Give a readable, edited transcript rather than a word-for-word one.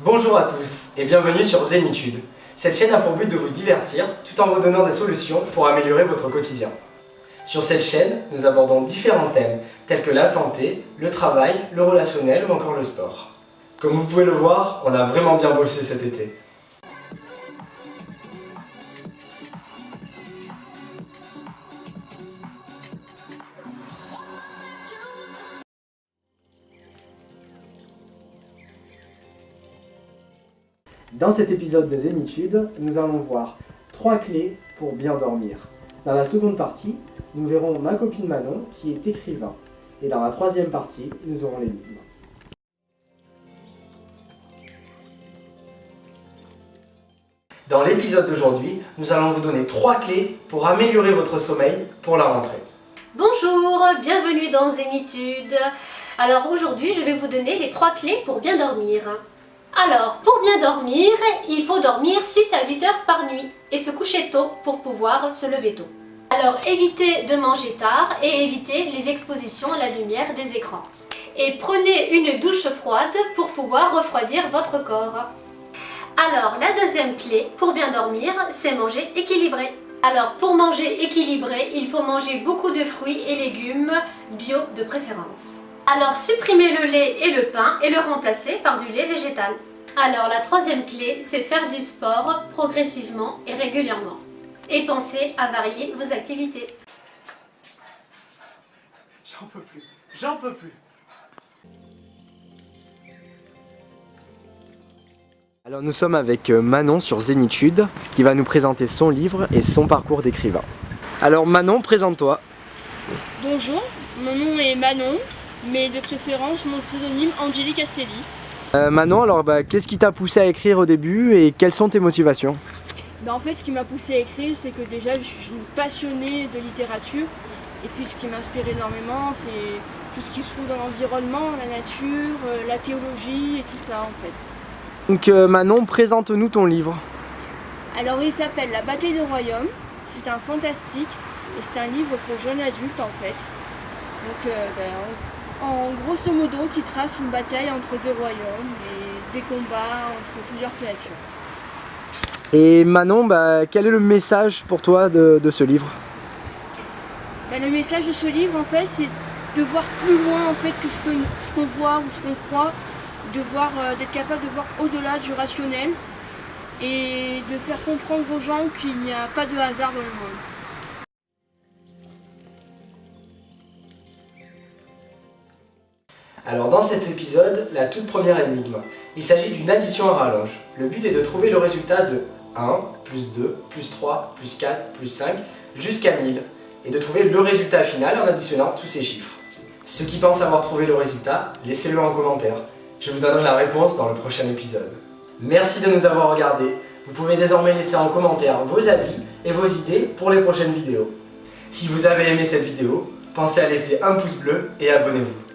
Bonjour à tous et bienvenue sur Zénitude. Cette chaîne a pour but de vous divertir tout en vous donnant des solutions pour améliorer votre quotidien. Sur cette chaîne, nous abordons différents thèmes tels que la santé, le travail, le relationnel ou encore le sport. Comme vous pouvez le voir, on a vraiment bien bossé cet été. Dans cet épisode de Zénitude, nous allons voir 3 clés pour bien dormir. Dans la seconde partie, nous verrons ma copine Manon qui est écrivain. Et dans la troisième partie, nous aurons l'énigme. Dans l'épisode d'aujourd'hui, nous allons vous donner 3 clés pour améliorer votre sommeil pour la rentrée. Bonjour, bienvenue dans Zénitude. Alors aujourd'hui, je vais vous donner les 3 clés pour bien dormir. Alors, pour bien dormir, il faut dormir 6 à 8 heures par nuit et se coucher tôt pour pouvoir se lever tôt. Alors, évitez de manger tard et évitez les expositions à la lumière des écrans. Et prenez une douche froide pour pouvoir refroidir votre corps. Alors, la deuxième clé pour bien dormir, c'est manger équilibré. Alors, pour manger équilibré, il faut manger beaucoup de fruits et légumes bio de préférence. Alors, supprimez le lait et le pain et le remplacez par du lait végétal. Alors, la troisième clé, c'est faire du sport progressivement et régulièrement. Et pensez à varier vos activités. J'en peux plus. Alors nous sommes avec Manon sur Zénitude qui va nous présenter son livre et son parcours d'écrivain. Alors Manon, présente-toi. Bonjour, mon nom est Manon, mais de préférence mon pseudonyme Angélique Castelli. Manon, alors qu'est-ce qui t'a poussé à écrire au début et quelles sont tes motivations? En fait, ce qui m'a poussée à écrire, c'est que déjà je suis une passionnée de littérature. Et puis ce qui m'inspire énormément, c'est tout ce qui se trouve dans l'environnement, la nature, la théologie et tout ça en fait. Donc Manon, présente-nous ton livre. Alors il s'appelle La bataille des royaumes, c'est un fantastique et c'est un livre pour jeunes adultes en fait. Donc en grosso modo qui trace une bataille entre deux royaumes et des combats entre plusieurs créatures. Et Manon, quel est le message pour toi de ce livre? Le message de ce livre en fait c'est de voir plus loin en fait que ce qu'on voit ou ce qu'on croit, d'être capable de voir au-delà du rationnel et de faire comprendre aux gens qu'il n'y a pas de hasard dans le monde. Alors dans cet épisode, la toute première énigme. Il s'agit d'une addition à rallonge. Le but est de trouver le résultat de 1, plus 2, plus 3, plus 4, plus 5, jusqu'à 1000, et de trouver le résultat final en additionnant tous ces chiffres. Ceux qui pensent avoir trouvé le résultat, laissez-le en commentaire. Je vous donnerai la réponse dans le prochain épisode. Merci de nous avoir regardés. Vous pouvez désormais laisser en commentaire vos avis et vos idées pour les prochaines vidéos. Si vous avez aimé cette vidéo, pensez à laisser un pouce bleu et abonnez-vous.